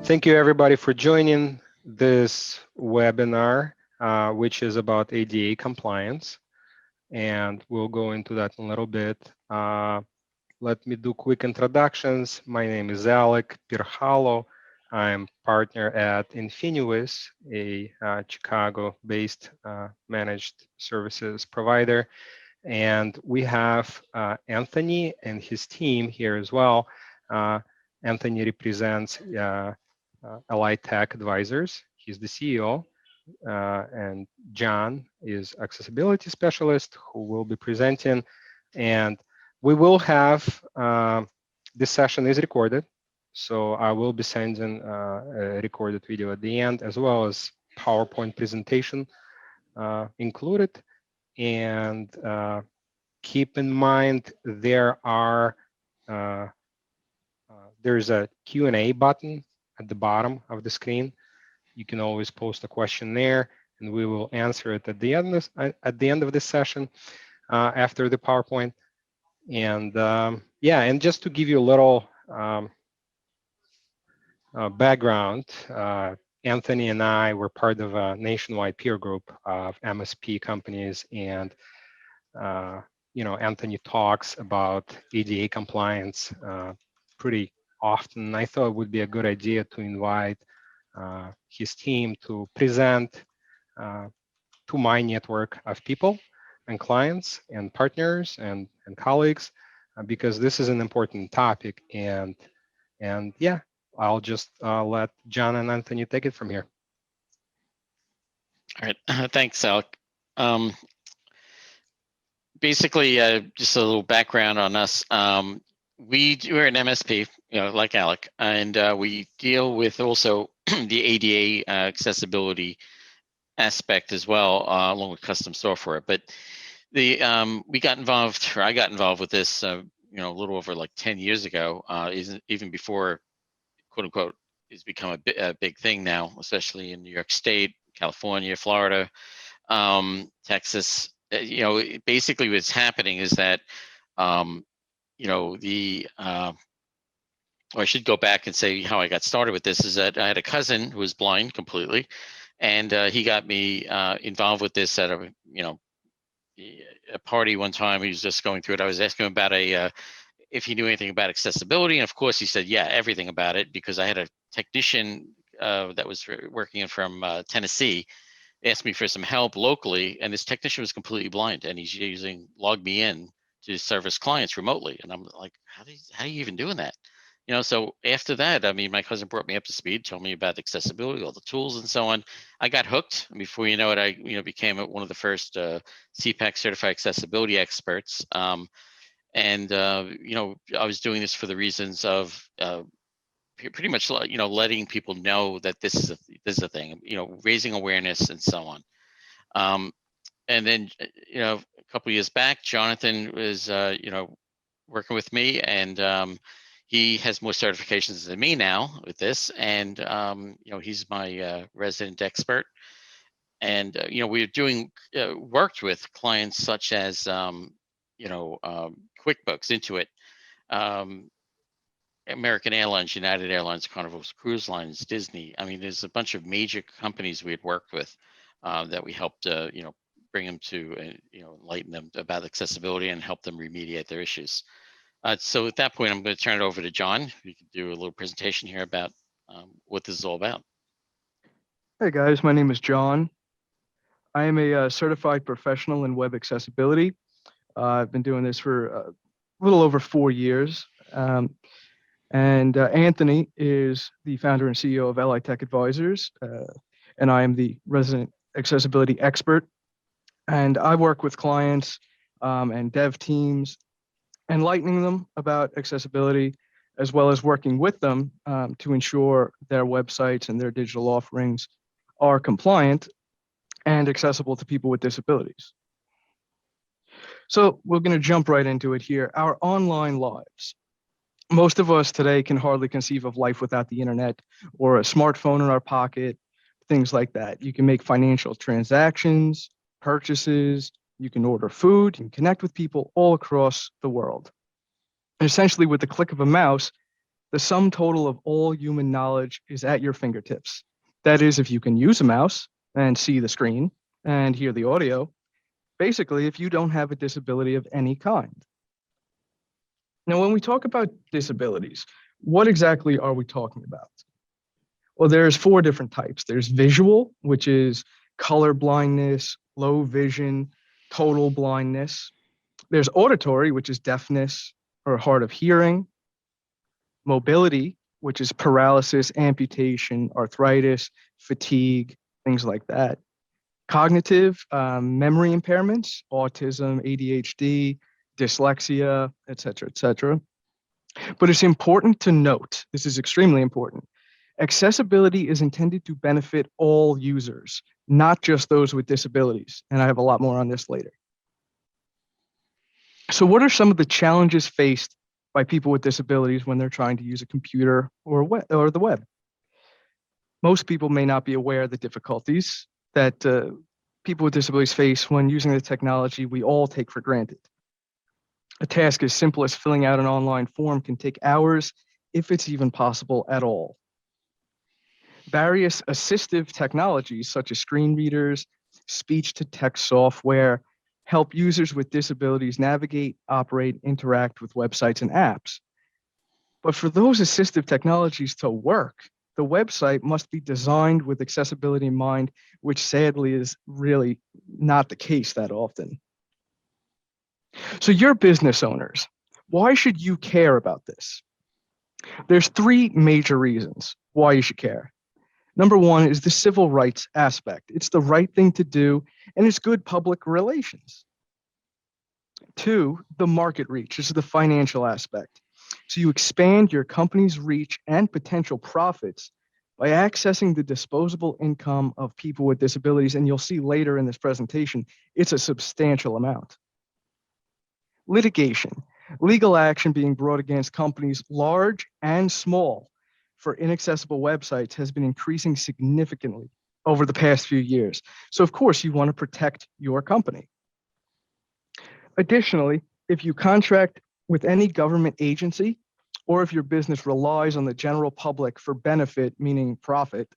Thank you everybody for joining this webinar, which is about ADA compliance. And we'll go into that in a little bit. Let me do quick introductions. My name is Alec Pirhalo. I'm partner at Infiniwiz, a Chicago-based managed services provider. And we have Anthony and his team here as well. Anthony represents Allied Tech Advisors. He's the CEO. And John is accessibility specialist who will be presenting. And we will have, this session is recorded. So I will be sending a recorded video at the end, as well as PowerPoint presentation included. And keep in mind, there's a Q&A button at the bottom of the screen. You can always post a question there, and we will answer it at the end of this session after the PowerPoint. And yeah, and just to give you a little background, Anthony and I were part of a nationwide peer group of MSP companies, and Anthony talks about ADA compliance pretty often. I thought it would be a good idea to invite his team to present to my network of people and clients and partners and colleagues, because this is an important topic. And yeah, I'll just let John and Anthony take it from here. All right, thanks, Alec. Basically, just a little background on us. We're an MSP, like Alec, and we deal with also the ADA accessibility aspect as well, along with custom software. But we got involved, or I got involved with this, a little over like 10 years ago, even before, quote unquote, it's become a big thing now, especially in New York State, California, Florida, Texas. Basically what's happening is that, or I should go back and say how I got started with this, is that I had a cousin who was blind completely, and he got me involved with this at a party one time. He was just going through it. I was asking him about if he knew anything about accessibility, and of course he said, yeah, everything about it, because I had a technician that was working from Tennessee asked me for some help locally, and this technician was completely blind, and he's using LogMeIn to service clients remotely. And I'm like, how are you even doing that? So after that, I mean, my cousin brought me up to speed, told me about accessibility, all the tools and so on. I got hooked. Before you know it, I became one of the first CPAC certified accessibility experts. I was doing this for the reasons of pretty much, letting people know that this is a thing, raising awareness and so on. And then, a couple of years back, Jonathan was, working with me, and he has more certifications than me now with this. And, he's my resident expert. And, we're doing, worked with clients such as, QuickBooks, Intuit, American Airlines, United Airlines, Carnival Cruise Lines, Disney. I mean, there's a bunch of major companies we had worked with that we helped, bring them to, enlighten them about accessibility and help them remediate their issues. So at that point, I'm going to turn it over to John. We can do a little presentation here about what this is all about. Hey guys, my name is John. I am a certified professional in web accessibility. I've been doing this for a little over 4 years. And Anthony is the founder and CEO of Allied Tech Advisors, and I am the resident accessibility expert. And I work with clients and dev teams, enlightening them about accessibility, as well as working with them to ensure their websites and their digital offerings are compliant and accessible to people with disabilities. So we're going to jump right into it here. Our online lives. Most of us today can hardly conceive of life without the internet or a smartphone in our pocket, things like that. You can make financial transactions, purchases, you can order food, you can connect with people all across the world. Essentially, with the click of a mouse, the sum total of all human knowledge is at your fingertips. That is, if you can use a mouse and see the screen and hear the audio, basically, if you don't have a disability of any kind. Now, when we talk about disabilities, what exactly are we talking about? Well, there's 4 different types. There's visual, which is color blindness, low vision, total blindness. There's auditory, which is deafness or hard of hearing. Mobility, which is paralysis, amputation, arthritis, fatigue, things like that. Cognitive, memory impairments, autism, ADHD, dyslexia, et cetera, But it's important to note, this is extremely important, accessibility is intended to benefit all users, not just those with disabilities. And I have a lot more on this later. So what are some of the challenges faced by people with disabilities when they're trying to use a computer or the web? Most people may not be aware of the difficulties that people with disabilities face when using the technology we all take for granted. A task as simple as filling out an online form can take hours, if it's even possible at all. Various assistive technologies, such as screen readers, speech-to-text software, help users with disabilities navigate, operate, interact with websites and apps. But for those assistive technologies to work, the website must be designed with accessibility in mind, which sadly is really not the case that often. So you're business owners. Why should you care about this? There's 3 major reasons why you should care. Number 1 is the civil rights aspect. It's the right thing to do, and it's good public relations. 2, the market reach. This is the financial aspect. So you expand your company's reach and potential profits by accessing the disposable income of people with disabilities, and you'll see later in this presentation, it's a substantial amount. Litigation, legal action being brought against companies large and small for inaccessible websites has been increasing significantly over the past few years. So of course you want to protect your company. Additionally, if you contract with any government agency, or if your business relies on the general public for benefit, meaning profit,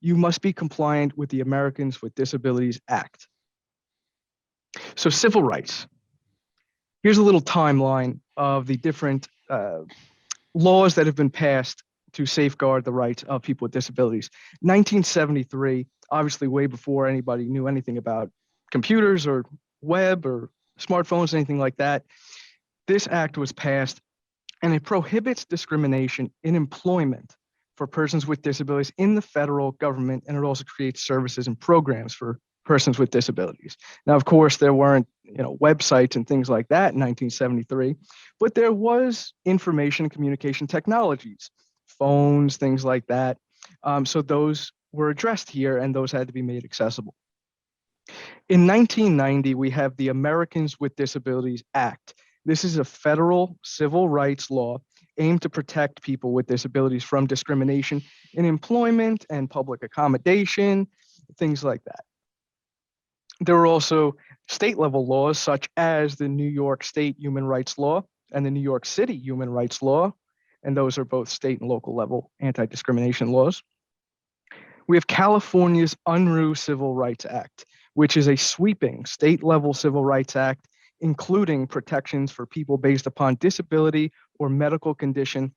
you must be compliant with the Americans with Disabilities Act. So civil rights. Here's a little timeline of the different laws that have been passed to safeguard the rights of people with disabilities. 1973, obviously way before anybody knew anything about computers or web or smartphones, anything like that. This act was passed, and it prohibits discrimination in employment for persons with disabilities in the federal government, and it also creates services and programs for persons with disabilities. Now, of course, there weren't websites and things like that in 1973, but there was information and communication technologies, phones, things like that. So those were addressed here, and those had to be made accessible. In 1990, we have the Americans with Disabilities Act. This is a federal civil rights law aimed to protect people with disabilities from discrimination in employment and public accommodation, things like that. There were also state level laws such as the New York State Human Rights Law and the New York City Human Rights Law, and those are both state and local level anti-discrimination laws. We have California's Unruh Civil Rights Act, which is a sweeping state level civil rights act, including protections for people based upon disability or medical condition.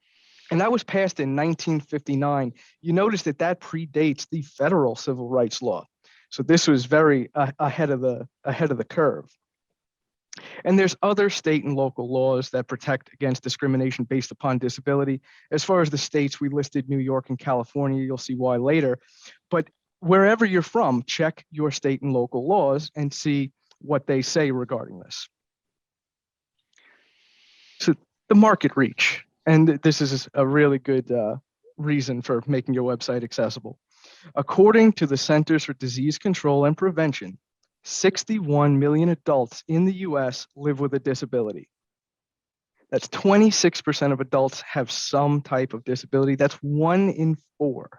And that was passed in 1959. You notice that predates the federal civil rights law. So this was very ahead of the curve. And there's other state and local laws that protect against discrimination based upon disability. As far as the states, we listed New York and California. You'll see why later. But wherever you're from, check your state and local laws and see what they say regarding this. So the market reach, and this is a really good reason for making your website accessible. According to the Centers for Disease Control and Prevention, 61 million adults in the US live with a disability. That's 26% of adults have some type of disability. That's 1 in 4.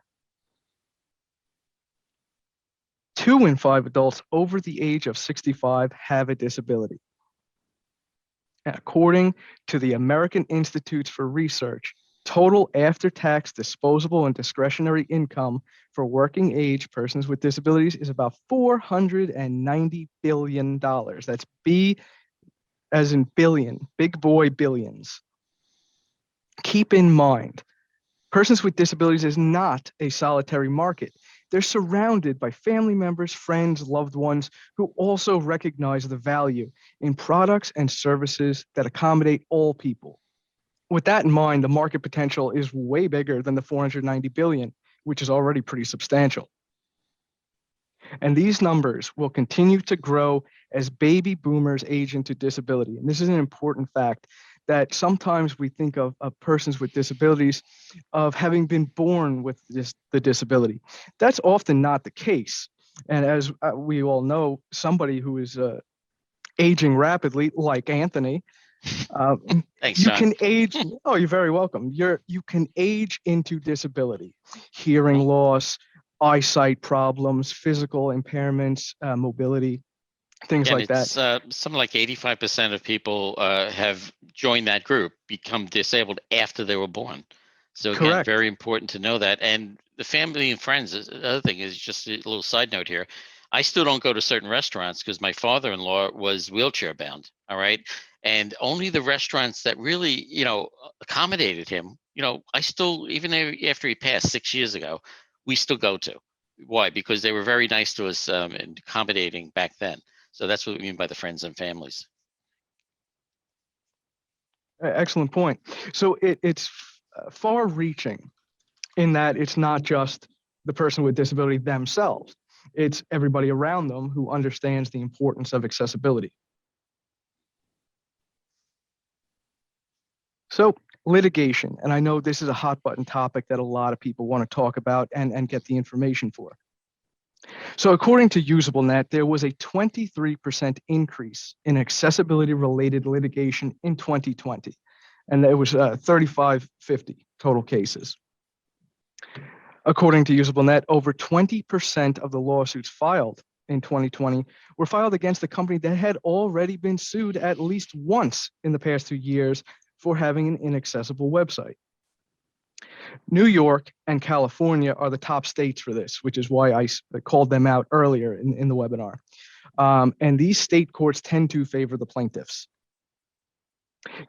2 in 5 adults over the age of 65 have a disability. And according to the American Institutes for Research, total after-tax disposable and discretionary income for working age persons with disabilities is about $490 billion. That's B as in billion, big boy billions. Keep in mind, persons with disabilities is not a solitary market. They're surrounded by family members, friends, loved ones who also recognize the value in products and services that accommodate all people. With that in mind, the market potential is way bigger than the 490 billion, which is already pretty substantial. And these numbers will continue to grow as baby boomers age into disability. And this is an important fact that sometimes we think of persons with disabilities of having been born with the disability. That's often not the case. And as we all know, somebody who is aging rapidly, like Anthony, Thanks, you John. can age. Oh, you're very welcome. You can age into disability, hearing loss, eyesight problems, physical impairments, mobility, things And like that. it's something like 85% of people have joined that group, become disabled after they were born. So again, Correct. very important to know that. And the family and friends, the other thing is just a little side note here. I still don't go to certain restaurants because my father-in-law was wheelchair bound. All right. And only the restaurants that really, accommodated him, I still, even after he passed 6 years ago, we still go to. Why? Because they were very nice to us and accommodating back then. So that's what we mean by the friends and families. Excellent point. So it's far reaching in that it's not just the person with disability themselves, it's everybody around them who understands the importance of accessibility. So litigation, and I know this is a hot button topic that a lot of people want to talk about and get the information for. So according to UsableNet, there was a 23% increase in accessibility-related litigation in 2020, and it was 3,550 total cases. According to UsableNet, over 20% of the lawsuits filed in 2020 were filed against a company that had already been sued at least once in the past 2 years for having an inaccessible website. New York and California are the top states for this, which is why I called them out earlier in the webinar. And these state courts tend to favor the plaintiffs.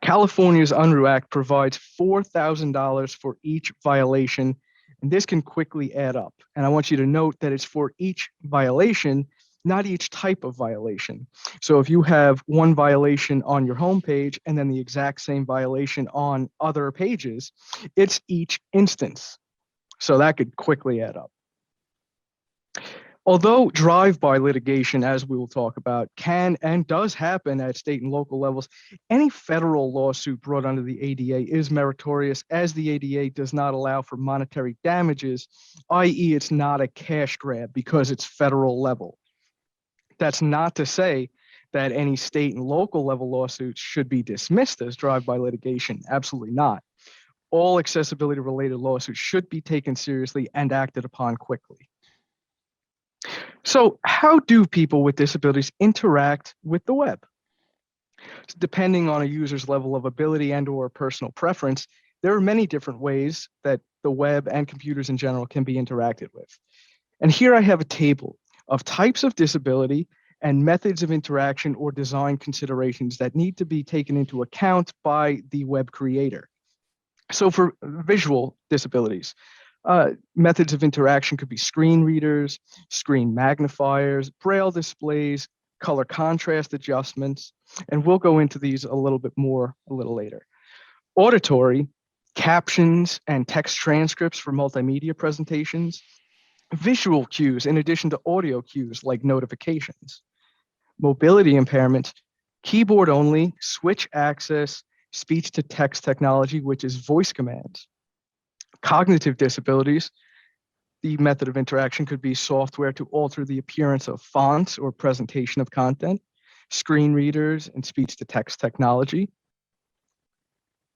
California's Unruh Act provides $4,000 for each violation, and this can quickly add up. And I want you to note that it's for each violation, not each type of violation. So if you have one violation on your homepage and then the exact same violation on other pages, it's each instance. So that could quickly add up. Although drive-by litigation, as we will talk about, can and does happen at state and local levels, any federal lawsuit brought under the ADA is meritorious, as the ADA does not allow for monetary damages, i.e. it's not a cash grab because it's federal level. That's not to say that any state and local level lawsuits should be dismissed as drive-by litigation. Absolutely not. All accessibility related lawsuits should be taken seriously and acted upon quickly. So how do people with disabilities interact with the web? Depending on a user's level of ability and or personal preference, there are many different ways that the web and computers in general can be interacted with. And here I have a table of types of disability and methods of interaction or design considerations that need to be taken into account by the web creator. So for visual disabilities, methods of interaction could be screen readers, screen magnifiers, Braille displays, color contrast adjustments, and we'll go into these a little bit more a little later. Auditory, captions and text transcripts for multimedia presentations, visual cues in addition to audio cues like notifications. Mobility impairment, keyboard only, switch access, speech to text technology, which is voice commands. Cognitive disabilities, the method of interaction could be software to alter the appearance of fonts or presentation of content, screen readers, and speech to text technology.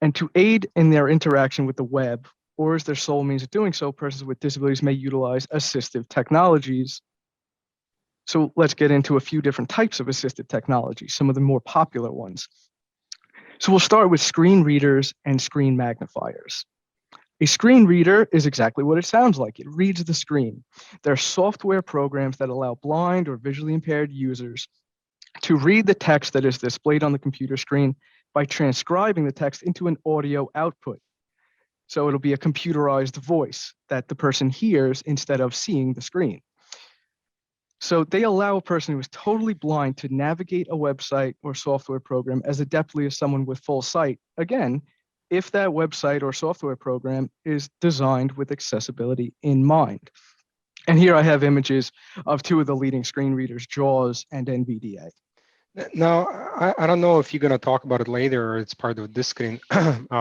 And to aid in their interaction with the web, or as their sole means of doing so, persons with disabilities may utilize assistive technologies. So let's get into a few different types of assistive technology, some of the more popular ones. So we'll start with screen readers and screen magnifiers. A screen reader is exactly what it sounds like. It reads the screen. They're software programs that allow blind or visually impaired users to read the text that is displayed on the computer screen by transcribing the text into an audio output. So it'll be a computerized voice that the person hears instead of seeing the screen. So they allow a person who is totally blind to navigate a website or software program as adeptly as someone with full sight. Again, if that website or software program is designed with accessibility in mind. And here I have images of two of the leading screen readers, JAWS and NVDA. Now, I don't know if you're going to talk about it later or it's part of this screen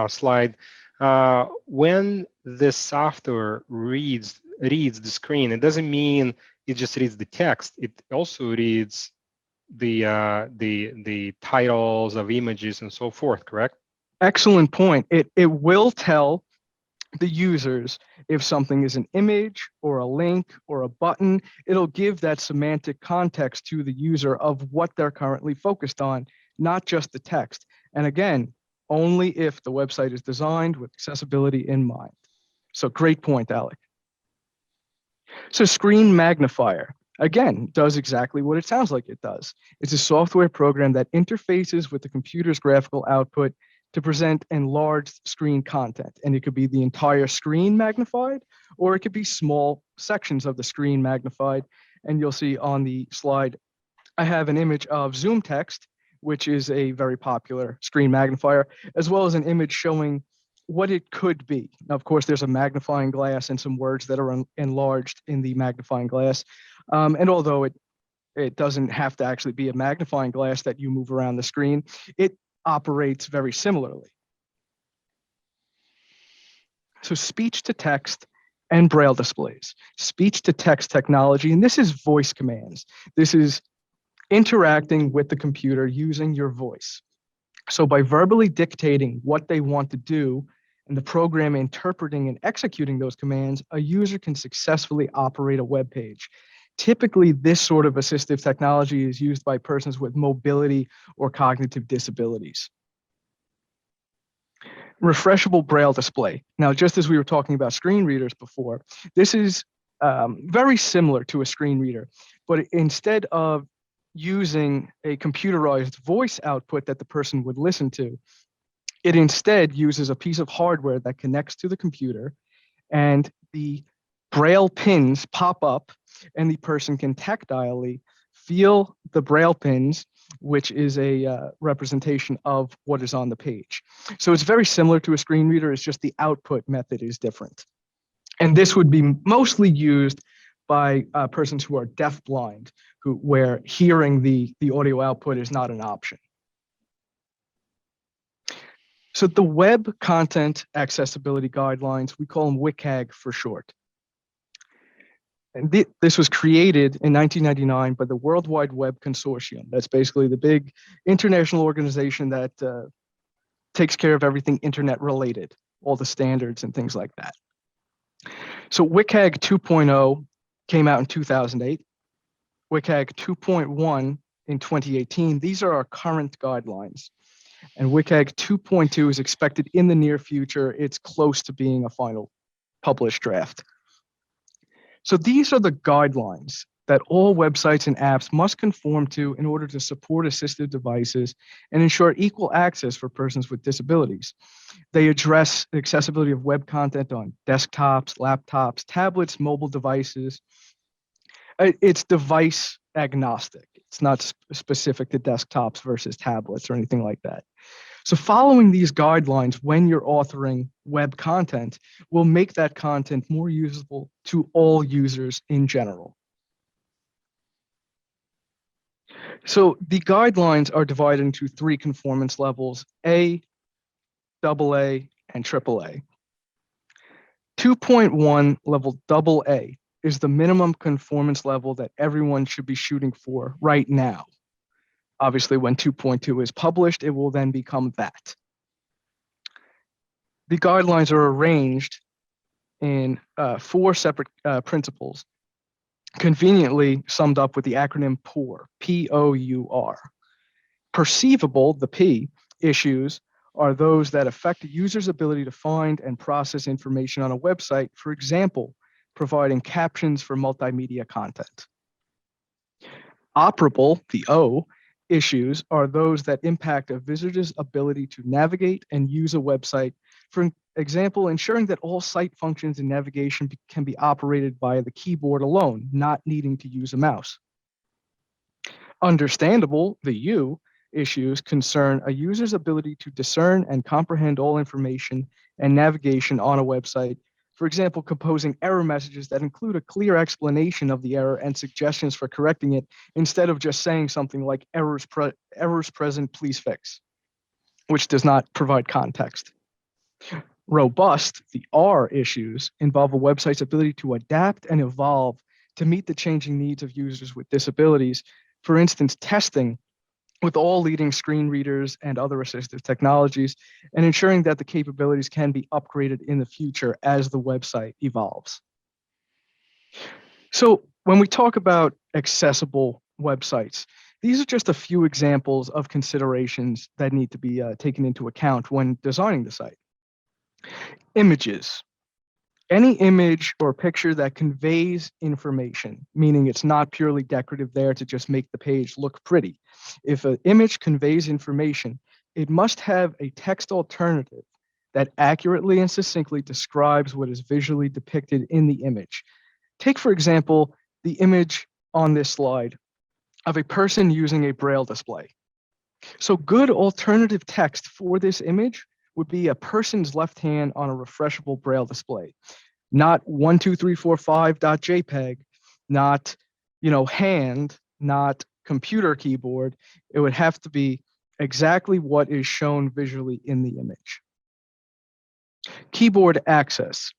slide. When the software reads the screen, it doesn't mean it just reads the text. It also reads the titles of images and so forth, correct? Excellent point. It will tell the users if something is an image or a link or a button. It'll give that semantic context to the user of what they're currently focused on, not just the text. And again, only if the website is designed with accessibility in mind. So great point, Alec. So Screen Magnifier, again, does exactly what it sounds like it does. It's a software program that interfaces with the computer's graphical output to present enlarged screen content. And it could be the entire screen magnified, or it could be small sections of the screen magnified. And you'll see on the slide, I have an image of Zoom text, which is a very popular screen magnifier, as well as an image showing what it could be. Now, of course, there's a magnifying glass and some words that are enlarged in the magnifying glass. And although it doesn't have to actually be a magnifying glass that you move around the screen, it operates very similarly. So speech to text and Braille displays. Speech to text technology, and this is voice commands. This is interacting with the computer using your voice. So by verbally dictating what they want to do and the program interpreting and executing those commands, a user can successfully operate a web page. Typically, this sort of assistive technology is used by persons with mobility or cognitive disabilities. Refreshable Braille display. Now, just as we were talking about screen readers before, this is very similar to a screen reader, but instead of using a computerized voice output that the person would listen to, it instead uses a piece of hardware that connects to the computer, and the Braille pins pop up, and the person can tactilely feel the Braille pins, which is a representation of what is on the page. So it's very similar to a screen reader, it's just the output method is different. And this would be mostly used by persons who are deafblind, where hearing the audio output is not an option. So the Web Content Accessibility Guidelines, we call them WCAG for short. And this was created in 1999 by the World Wide Web Consortium. That's basically the big international organization that takes care of everything internet related, all the standards and things like that. So WCAG 2.0 came out in 2008. WCAG 2.1 in 2018. These are our current guidelines. And WCAG 2.2 is expected in the near future. It's close to being a final published draft. So these are the guidelines that all websites and apps must conform to in order to support assistive devices and ensure equal access for persons with disabilities. They address the accessibility of web content on desktops, laptops, tablets, mobile devices. It's device agnostic. It's not specific to desktops versus tablets or anything like that. So following these guidelines when you're authoring web content will make that content more usable to all users in general. So the guidelines are divided into 3 conformance levels, A, AA, and AAA. 2.1 level AA is the minimum conformance level that everyone should be shooting for right now. Obviously, when 2.2 is published, it will then become that. The guidelines are arranged in 4 separate principles, conveniently summed up with the acronym POUR, P-O-U-R. Perceivable, the P, issues are those that affect a user's ability to find and process information on a website, for example, providing captions for multimedia content. Operable, the O, issues are those that impact a visitor's ability to navigate and use a website. For example, ensuring that all site functions and navigation can be operated via the keyboard alone, not needing to use a mouse. Understandable, the U, issues concern a user's ability to discern and comprehend all information and navigation on a website. For example, composing error messages that include a clear explanation of the error and suggestions for correcting it, instead of just saying something like errors present, please fix, which does not provide context. Robust, the R issues, involve a website's ability to adapt and evolve to meet the changing needs of users with disabilities. For instance, testing with all leading screen readers and other assistive technologies, and ensuring that the capabilities can be upgraded in the future as the website evolves. So when we talk about accessible websites, these are just a few examples of considerations that need to be taken into account when designing the site. Images. Any image or picture that conveys information, meaning it's not purely decorative there to just make the page look pretty. If an image conveys information, it must have a text alternative that accurately and succinctly describes what is visually depicted in the image. Take, for example, the image on this slide of a person using a Braille display. So good alternative text for this image would be a person's left hand on a refreshable Braille display, not 12345.jpg, not hand, not computer keyboard. It would have to be exactly what is shown visually in the image. Keyboard access.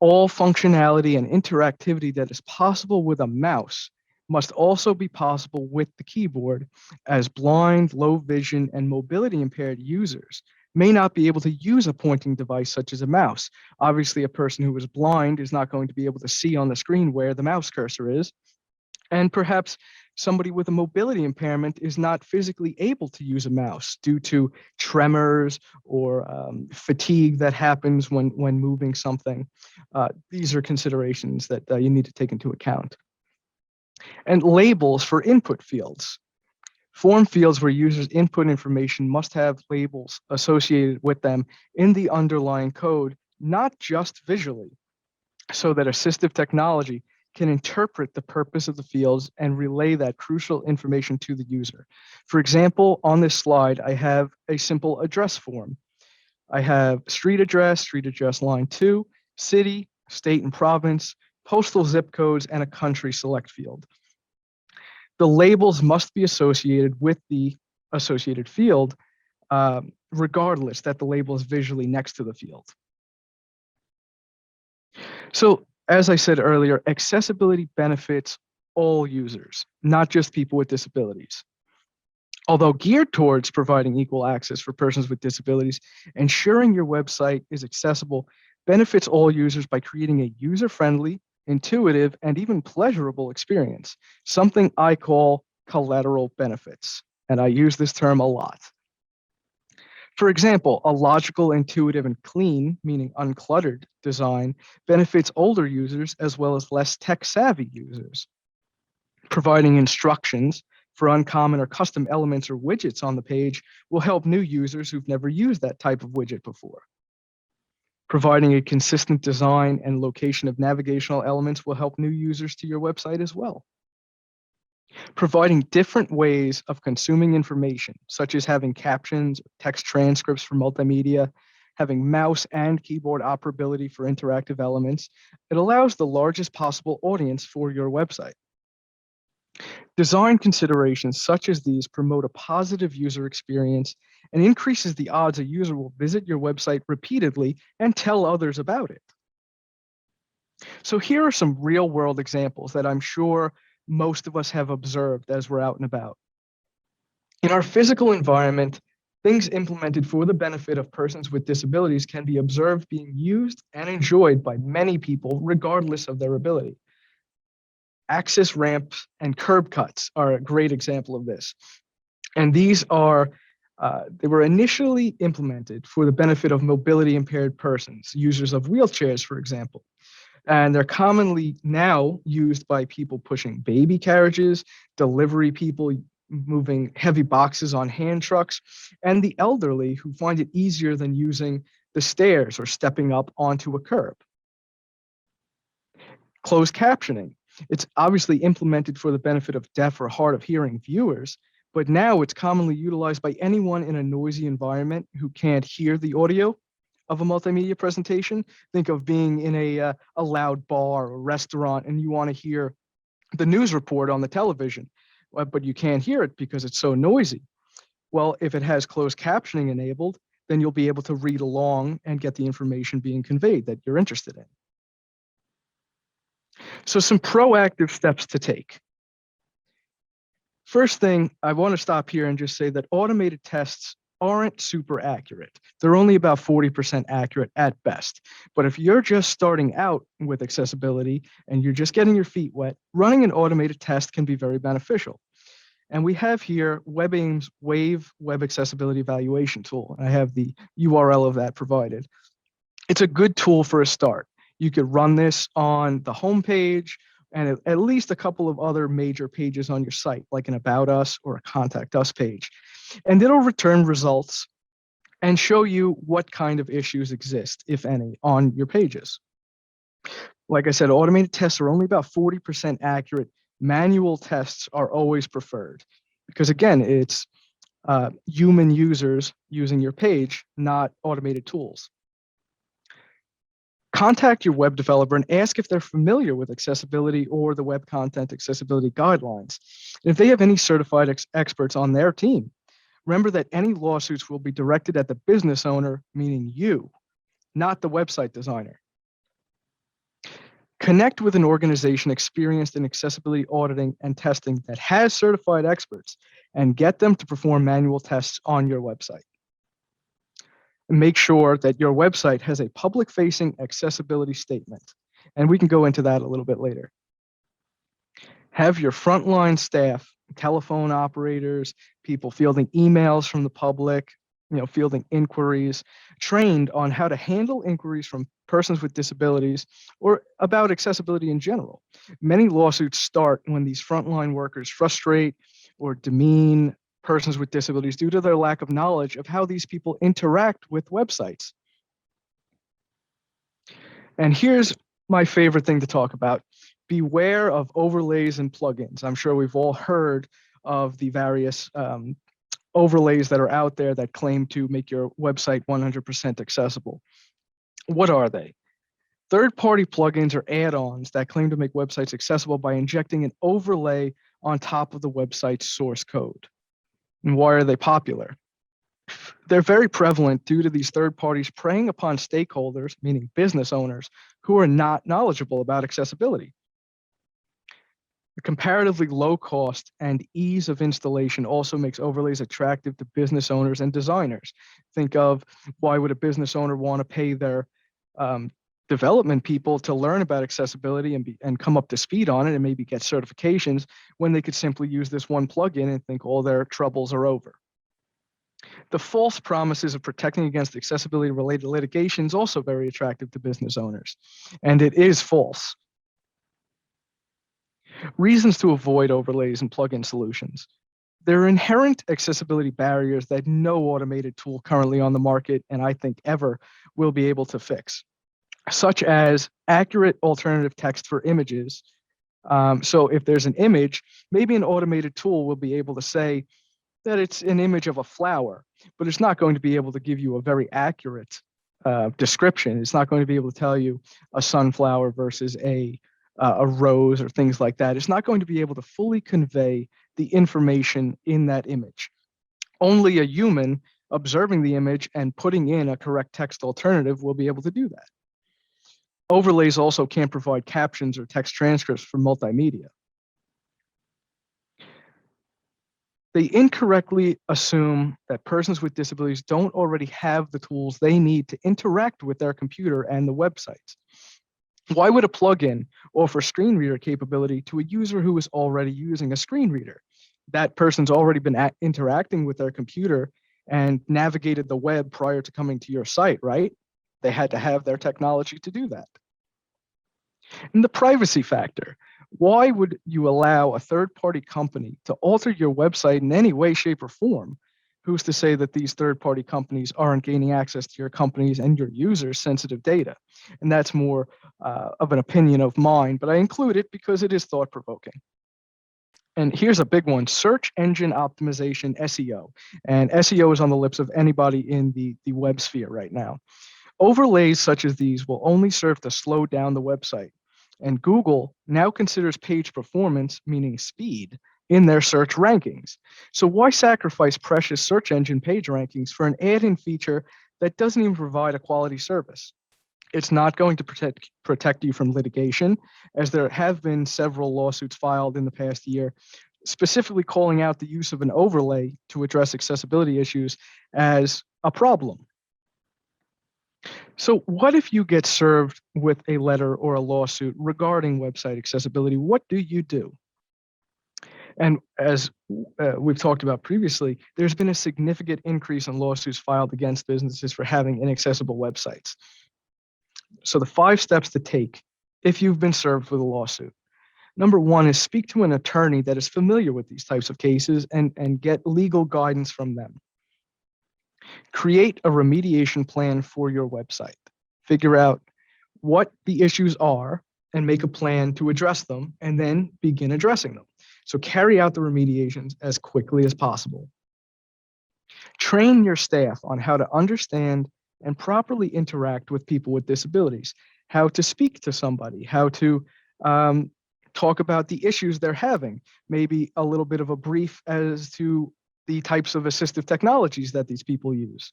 All functionality and interactivity that is possible with a mouse must also be possible with the keyboard, as blind, low vision, and mobility impaired users may not be able to use a pointing device such as a mouse. Obviously, a person who is blind is not going to be able to see on the screen where the mouse cursor is. And perhaps somebody with a mobility impairment is not physically able to use a mouse due to tremors or fatigue that happens when moving something. These are considerations that you need to take into account. And labels for input fields. Form fields where users input information must have labels associated with them in the underlying code, not just visually, so that assistive technology can interpret the purpose of the fields and relay that crucial information to the user. For example, on this slide, I have a simple address form. I have street address line 2, city, state and province, postal zip codes, and a country select field. The labels must be associated with the associated field, regardless that the label is visually next to the field. So, as I said earlier, accessibility benefits all users, not just people with disabilities. Although geared towards providing equal access for persons with disabilities, ensuring your website is accessible benefits all users by creating a user-friendly, intuitive, and even pleasurable experience, something I call collateral benefits, and I use this term a lot. For example, a logical, intuitive, and clean, meaning uncluttered design, benefits older users as well as less tech-savvy users. Providing instructions for uncommon or custom elements or widgets on the page will help new users who've never used that type of widget before. Providing a consistent design and location of navigational elements will help new users to your website as well. Providing different ways of consuming information, such as having captions, text transcripts for multimedia, having mouse and keyboard operability for interactive elements, it allows the largest possible audience for your website. Design considerations such as these promote a positive user experience and increases the odds a user will visit your website repeatedly and tell others about it. So here are some real-world examples that I'm sure most of us have observed as we're out and about. In our physical environment, things implemented for the benefit of persons with disabilities can be observed being used and enjoyed by many people regardless of their ability. Access ramps and curb cuts are a great example of this. And these are They were initially implemented for the benefit of mobility impaired persons, users of wheelchairs, for example. And they're commonly now used by people pushing baby carriages, delivery people moving heavy boxes on hand trucks, and the elderly who find it easier than using the stairs or stepping up onto a curb. Closed captioning. It's obviously implemented for the benefit of deaf or hard of hearing viewers, but now it's commonly utilized by anyone in a noisy environment who can't hear the audio of a multimedia presentation. Think of being in a loud bar or restaurant and you want to hear the news report on the television, but you can't hear it because it's so noisy. Well, if it has closed captioning enabled, then you'll be able to read along and get the information being conveyed that you're interested in. So some proactive steps to take. First thing, I want to stop here and just say that automated tests aren't super accurate. They're only about 40% accurate at best. But if you're just starting out with accessibility and you're just getting your feet wet, running an automated test can be very beneficial. And we have here WebAIM's Wave Web Accessibility Evaluation Tool. I have the URL of that provided. It's a good tool for a start. You could run this on the homepage and at least a couple of other major pages on your site, like an About Us or a Contact Us page. And it'll return results and show you what kind of issues exist, if any, on your pages. Like I said, automated tests are only about 40% accurate. Manual tests are always preferred because, again, it's human users using your page, not automated tools. Contact your web developer and ask if they're familiar with accessibility or the Web Content Accessibility Guidelines. And if they have any certified experts on their team, remember that any lawsuits will be directed at the business owner, meaning you, not the website designer. Connect with an organization experienced in accessibility auditing and testing that has certified experts and get them to perform manual tests on your website. Make sure that your website has a public-facing accessibility statement, and we can go into that a little bit later. Have your frontline staff, telephone operators, people fielding emails from the public, fielding inquiries, trained on how to handle inquiries from persons with disabilities or about accessibility in general. Many lawsuits start when these frontline workers frustrate or demean persons with disabilities due to their lack of knowledge of how these people interact with websites. And here's my favorite thing to talk about. Beware of overlays and plugins. I'm sure we've all heard of the various overlays that are out there that claim to make your website 100% accessible. What are they? Third-party plugins or add-ons that claim to make websites accessible by injecting an overlay on top of the website's source code. And why are they popular? They're very prevalent due to these third parties preying upon stakeholders, meaning business owners, who are not knowledgeable about accessibility. The comparatively low cost and ease of installation also makes overlays attractive to business owners and designers. Think of why would a business owner want to pay their development people to learn about accessibility and come up to speed on it and maybe get certifications when they could simply use this one plugin and think all their troubles are over. The false promises of protecting against accessibility-related litigation is also very attractive to business owners, and it is false. Reasons to avoid overlays and plugin solutions. There are inherent accessibility barriers that no automated tool currently on the market, and I think ever, will be able to fix, such as accurate alternative text for images. So if there's an image, maybe an automated tool will be able to say that it's an image of a flower, but it's not going to be able to give you a very accurate description. It's not going to be able to tell you a sunflower versus a rose or things like that. It's not going to be able to fully convey the information in that image. Only a human observing the image and putting in a correct text alternative will be able to do that. Overlays also can't provide captions or text transcripts for multimedia. They incorrectly assume that persons with disabilities don't already have the tools they need to interact with their computer and the websites. Why would a plugin offer screen reader capability to a user who is already using a screen reader? That person's already been interacting with their computer and navigated the web prior to coming to your site, right? They had to have their technology to do that. And the privacy factor. Why would you allow a third-party company to alter your website in any way, shape, or form? Who's to say that these third-party companies aren't gaining access to your company's and your users' sensitive data? And that's more of an opinion of mine, but I include it because it is thought-provoking. And here's a big one: search engine optimization, SEO. And SEO is on the lips of anybody in the web sphere right now. Overlays such as these will only serve to slow down the website. And Google now considers page performance, meaning speed, in their search rankings. So why sacrifice precious search engine page rankings for an add-in feature that doesn't even provide a quality service? It's not going to protect you from litigation, as there have been several lawsuits filed in the past year, specifically calling out the use of an overlay to address accessibility issues as a problem. So what if you get served with a letter or a lawsuit regarding website accessibility? What do you do? And as we've talked about previously, there's been a significant increase in lawsuits filed against businesses for having inaccessible websites. So the 5 steps to take if you've been served with a lawsuit. Number 1 is speak to an attorney that is familiar with these types of cases and get legal guidance from them. Create a remediation plan for your website. Figure out what the issues are and make a plan to address them, and then begin addressing them. So carry out the remediations as quickly as possible. Train your staff on how to understand and properly interact with people with disabilities, how to speak to somebody, how to talk about the issues they're having, maybe a little bit of a brief as to the types of assistive technologies that these people use.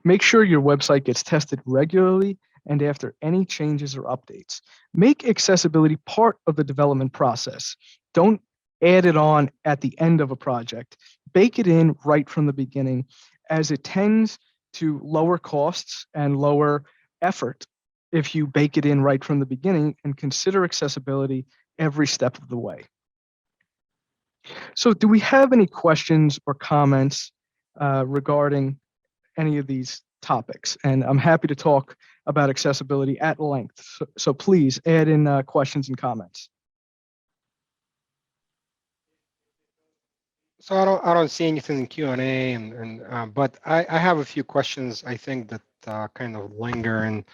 Make sure your website gets tested regularly and after any changes or updates. Make accessibility part of the development process. Don't add it on at the end of a project. Bake it in right from the beginning, as it tends to lower costs and lower effort if you bake it in right from the beginning and consider accessibility every step of the way. So do we have any questions or comments regarding any of these topics? And I'm happy to talk about accessibility at length. So please add in questions and comments. So I don't see anything in Q&A, but I have a few questions I think that kind of linger in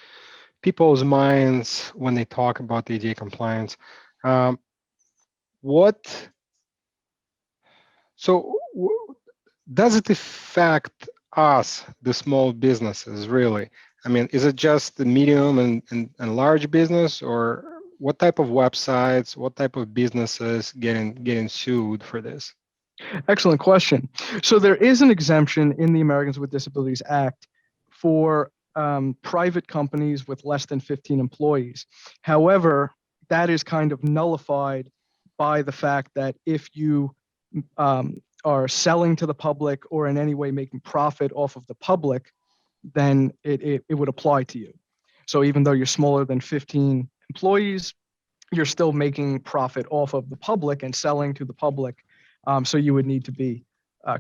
people's minds when they talk about ADA compliance. Does it affect us, the small businesses, really? I mean, is it just the medium and large business, or what type of websites, what type of businesses getting sued for this? Excellent question. So there is an exemption in the Americans with Disabilities Act for private companies with less than 15 employees. However, that is kind of nullified by the fact that if you are selling to the public or in any way making profit off of the public, then it would apply to you. So even though you're smaller than 15 employees, you're still making profit off of the public and selling to the public. So you would need to be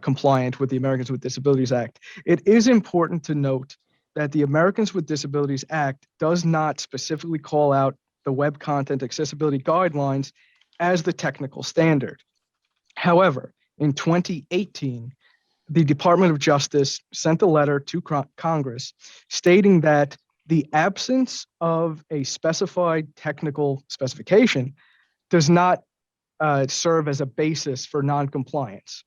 compliant with the Americans with Disabilities Act. It is important to note that the Americans with Disabilities Act does not specifically call out the Web Content Accessibility Guidelines as the technical standard. However, in 2018, the Department of Justice sent a letter to Congress stating that the absence of a specified technical specification does not serve as a basis for noncompliance.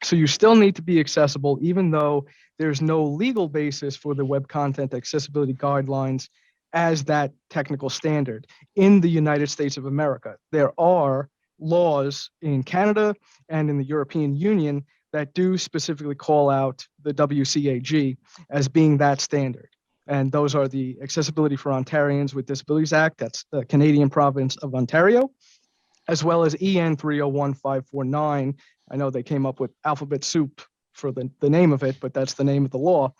So you still need to be accessible, even though there's no legal basis for the Web Content Accessibility Guidelines as that technical standard in the United States of America. There are laws in Canada and in the European Union that do specifically call out the WCAG as being that standard. And those are the Accessibility for Ontarians with Disabilities Act, that's the Canadian province of Ontario, as well as EN 301549. I know they came up with alphabet soup for the name of it, but that's the name of the law.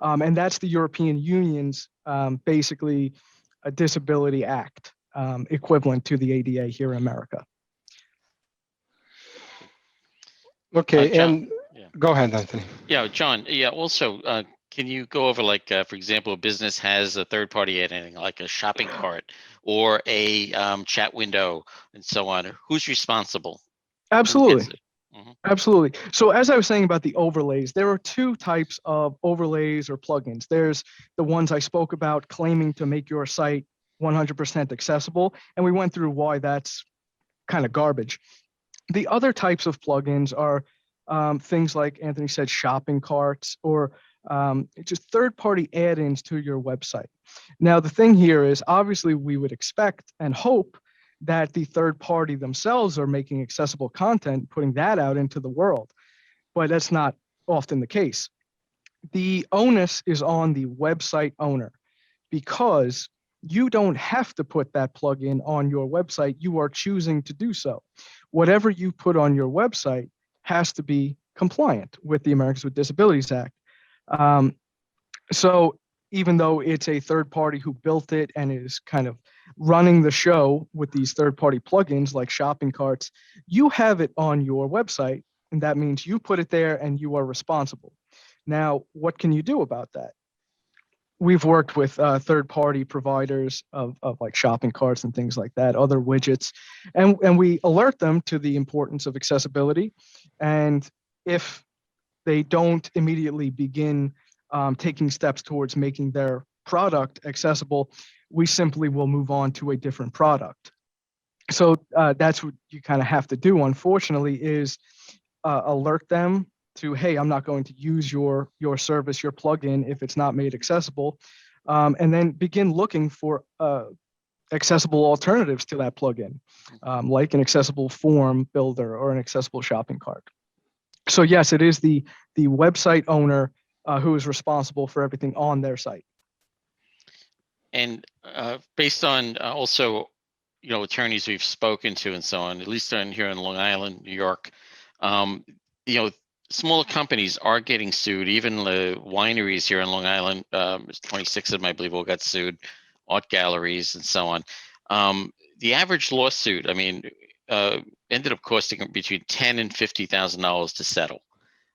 And that's the European Union's basically a disability act equivalent to the ADA here in America. Okay, John, and yeah. Go ahead, Anthony. Yeah, John. Yeah. Also, can you go over, like, for example, a business has a third party editing, like a shopping cart or a chat window and so on. Who's responsible? Who gets Absolutely. it? Mhm. Absolutely. So as I was saying about the overlays, there are two types of overlays or plugins. There's the ones I spoke about claiming to make your site 100% accessible, and we went through why that's kind of garbage. The other types of plugins are things like Anthony said, shopping carts, or just third-party add-ins to your website. Now, the thing here is obviously we would expect and hope that the third party themselves are making accessible content, putting that out into the world, but that's not often the case. The onus is on the website owner because you don't have to put that plugin on your website. You are choosing to do so. Whatever you put on your website has to be compliant with the Americans with Disabilities Act. Um, so even though it's a third party who built it and is kind of running the show with these third party plugins like shopping carts, you have it on your website. And that means you put it there and you are responsible. Now, what can you do about that? We've worked with third-party providers of like shopping carts and things like that, other widgets, and we alert them to the importance of accessibility. And if they don't immediately begin taking steps towards making their product accessible, we simply will move on to a different product. So that's what you kind of have to do, unfortunately, is alert them to, hey, I'm not going to use your service, your plugin, if it's not made accessible, and then begin looking for accessible alternatives to that plugin, like an accessible form builder or an accessible shopping cart. So yes, it is the website owner who is responsible for everything on their site. And based on also, attorneys we've spoken to and so on, at least here in Long Island, New York, smaller companies are getting sued. Even the wineries here in Long Island, 26 of them, I believe, all got sued, art galleries and so on. The average lawsuit, ended up costing between $10,000 and $50,000 to settle.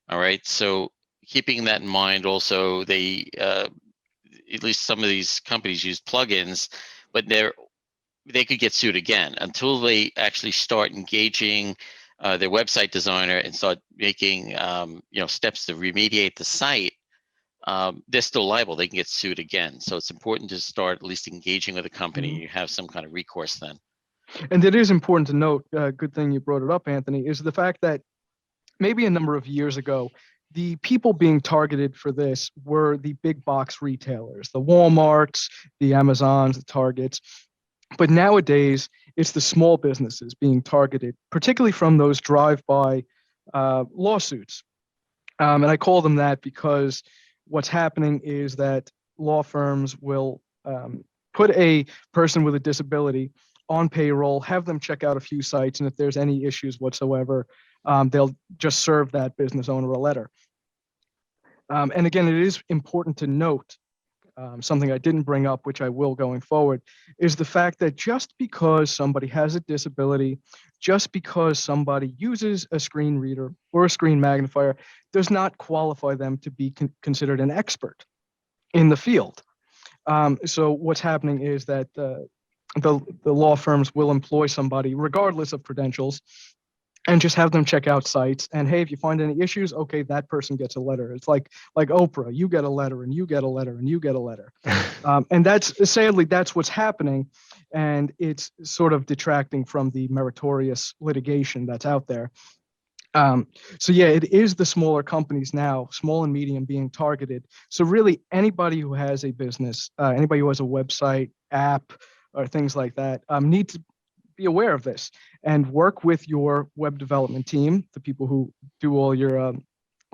All right. So keeping that in mind, also, they, at least some of these companies use plugins, but they could get sued again until they actually start engaging their website designer and start making steps to remediate the site. They're still liable. They can get sued again. So it's important to start at least engaging with a company. Mhm. You have some kind of recourse then. And it is important to note, good thing you brought it up, Anthony, is the fact that maybe a number of years ago, the people being targeted for this were the big box retailers, the Walmarts, the Amazons, the Targets. But nowadays, it's the small businesses being targeted, particularly from those drive-by lawsuits. And I call them that because what's happening is that law firms will put a person with a disability on payroll, have them check out a few sites, and if there's any issues whatsoever, they'll just serve that business owner a letter. And again, it is important to note something I didn't bring up, which I will going forward, is the fact that just because somebody has a disability, just because somebody uses a screen reader or a screen magnifier, does not qualify them to be considered an expert in the field. So what's happening is that the law firms will employ somebody, regardless of credentials, and just have them check out sites. And hey, if you find any issues, okay, that person gets a letter. It's like Oprah, you get a letter, and you get a letter, and you get a letter. And that's sadly that's what's happening, and it's sort of detracting from the meritorious litigation that's out there. So yeah, it is the smaller companies now, small and medium, being targeted. So really, anybody who has a business, anybody who has a website, app, or things like that, need to be aware of this and work with your web development team, the people who do all your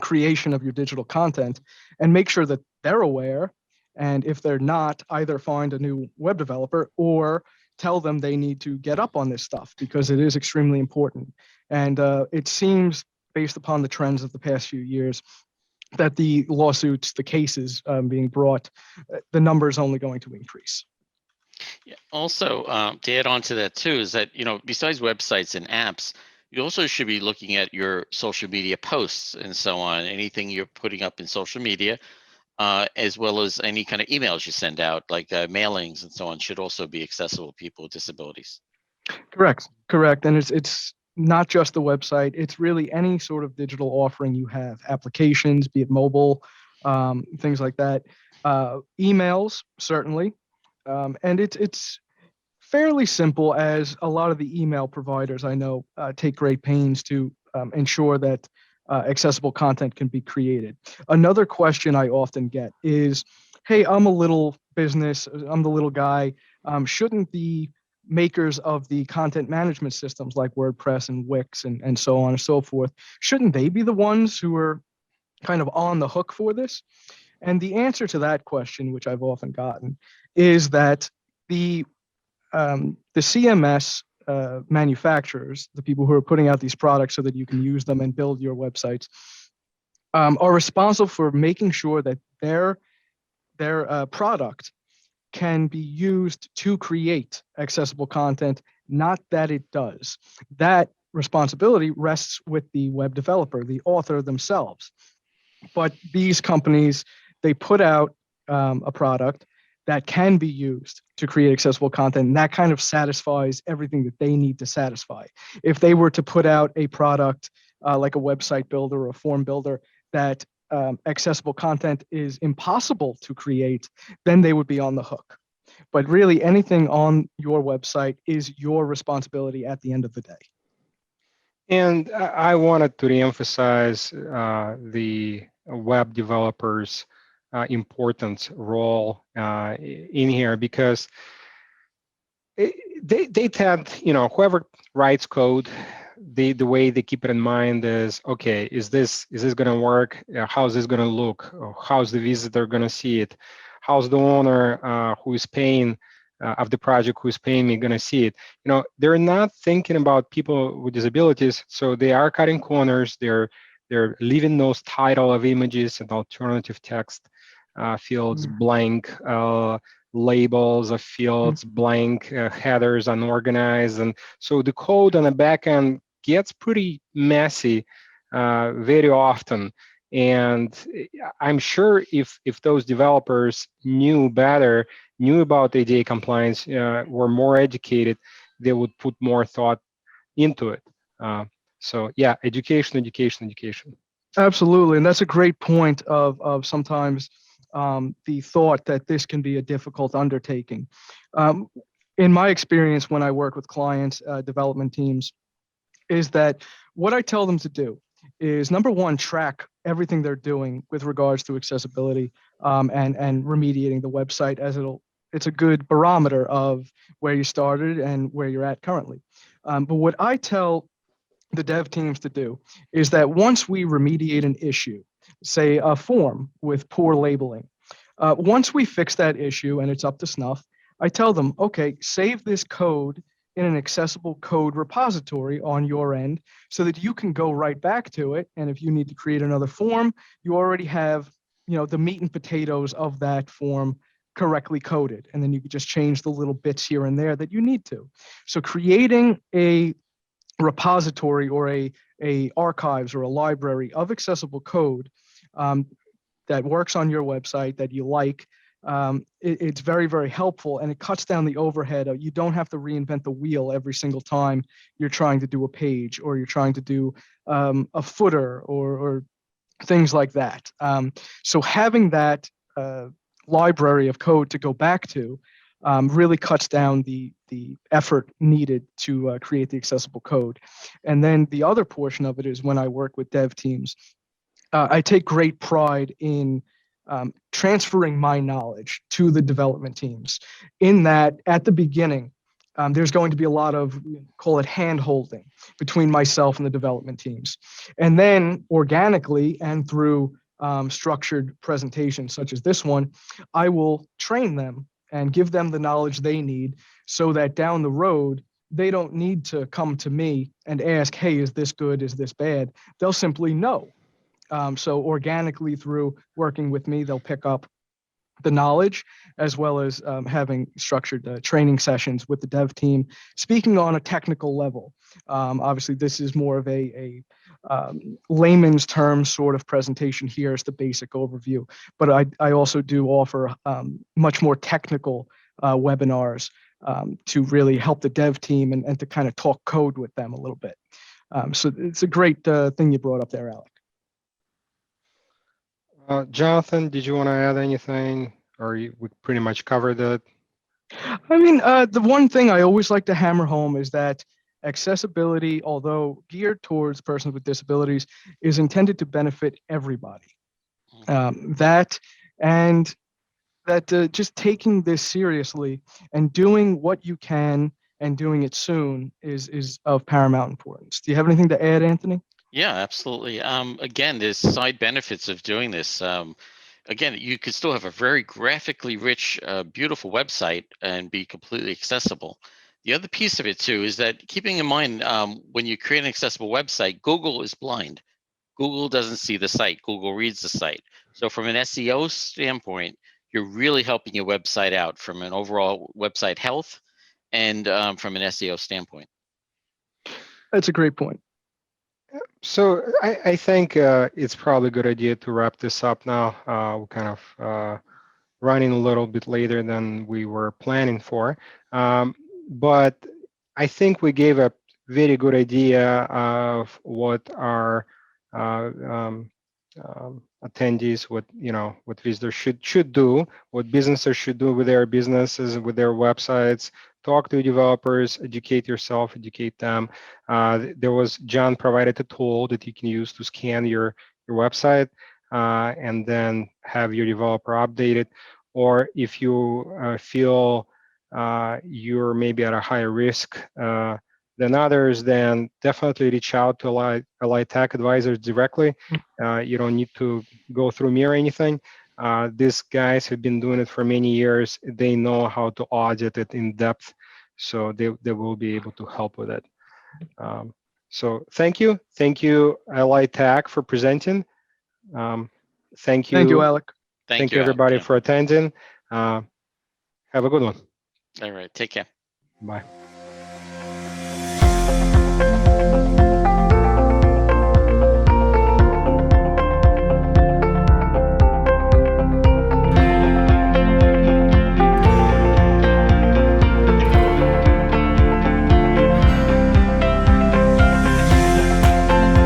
creation of your digital content, and make sure that they're aware. And if they're not, either find a new web developer or tell them they need to get up on this stuff because it is extremely important. And it seems, based upon the trends of the past few years, that the lawsuits, the cases being brought, the number is only going to increase. Yeah. Also, to add on to that too, is that, besides websites and apps, You also should be looking at your social media posts and so on, anything you're putting up in social media, as well as any kind of emails you send out, like mailings and so on, should also be accessible to people with disabilities. Correct. And it's not just the website. It's really any sort of digital offering you have, applications, be it mobile, things like that. Emails, certainly. And it's fairly simple, as a lot of the email providers I know take great pains to ensure that accessible content can be created. Another question I often get is, hey, I'm a little business, I'm the little guy. Shouldn't the makers of the content management systems like WordPress and Wix and so on and so forth, shouldn't they be the ones who are kind of on the hook for this? And the answer to that question, which I've often gotten, is that the CMS manufacturers, the people who are putting out these products so that you can use them and build your websites, are responsible for making sure that their product can be used to create accessible content, not that it does. That responsibility rests with the web developer, the author themselves. But these companies, they put out a product that can be used to create accessible content, and that kind of satisfies everything that they need to satisfy. If they were to put out a product like a website builder or a form builder that accessible content is impossible to create, then they would be on the hook. But really, anything on your website is your responsibility at the end of the day. And I wanted to reemphasize the web developers' important role in here, because they tend, whoever writes code, the way they keep it in mind is, okay, is this going to work? How's this going to look? How's the visitor going to see it? How's the owner who is paying of the project, who's paying me, going to see it? They're not thinking about people with disabilities, so they are cutting corners. They're leaving those title of images and alternative text fields blank, labels of fields blank, headers unorganized, and so the code on the back end gets pretty messy very often. And I'm sure if those developers knew better, knew about ADA compliance, were more educated, they would put more thought into it. So yeah, education. Absolutely, and that's a great point of sometimes the thought that this can be a difficult undertaking. In my experience, when I work with clients, development teams, is that what I tell them to do is, number one, track everything they're doing with regards to accessibility and remediating the website, as it's a good barometer of where you started and where you're at currently. But what I tell the dev teams to do is that once we remediate an issue, say a form with poor labeling, once we fix that issue and it's up to snuff, I tell them, okay, save this code in an accessible code repository on your end so that you can go right back to it. And if you need to create another form, you already have, the meat and potatoes of that form correctly coded. And then you can just change the little bits here and there that you need to. So creating a repository or a archives or a library of accessible code that works on your website that you like, it's very, very helpful, and it cuts down the overhead. You don't have to reinvent the wheel every single time you're trying to do a page, or you're trying to do a footer or things like that. So having that library of code to go back to really cuts down the effort needed to create the accessible code. And then the other portion of it is, when I work with dev teams, I take great pride in transferring my knowledge to the development teams, in that at the beginning, there's going to be a lot of, call it, hand holding between myself and the development teams. And then organically and through structured presentations such as this one, I will train them and give them the knowledge they need, so that down the road, they don't need to come to me and ask, hey, is this good? Is this bad? They'll simply know. So organically, through working with me, they'll pick up the knowledge, as well as having structured training sessions with the dev team, speaking on a technical level. Obviously, this is more of a layman's term sort of presentation here as the basic overview, but I also do offer much more technical webinars to really help the dev team and to kind of talk code with them a little bit. So it's a great thing you brought up there, Alec. Jonathan, did you want to add anything, or we pretty much covered it? I mean, the one thing I always like to hammer home is that accessibility, although geared towards persons with disabilities, is intended to benefit everybody. That just taking this seriously and doing what you can and doing it soon is of paramount importance. Do you have anything to add, Anthony? Yeah, absolutely. Again, there's side benefits of doing this. Again, you could still have a very graphically rich, beautiful website and be completely accessible. The other piece of it too is that keeping in mind when you create an accessible website, Google is blind. Google doesn't see the site. Google reads the site. So from an SEO standpoint, you're really helping your website out from an overall website health and from an SEO standpoint. That's a great point. So I think it's probably a good idea to wrap this up now. We're kind of running a little bit later than we were planning for. But I think we gave a very good idea of what our attendees, what visitors should do, what businesses should do with their businesses, with their websites. Talk to developers, educate yourself, educate them. John provided a tool that you can use to scan your website and then have your developer update it. Or if you feel you're maybe at a higher risk than others, then definitely reach out to Allied Tech advisors directly. You don't need to go through me or anything. These guys have been doing it for many years. They know how to audit it in depth, so they will be able to help with it. So thank you, Allied Tech, for presenting. Thank you, Alec. Thank you, everybody, Alec, for attending. Have a good one. All right, take care. Bye.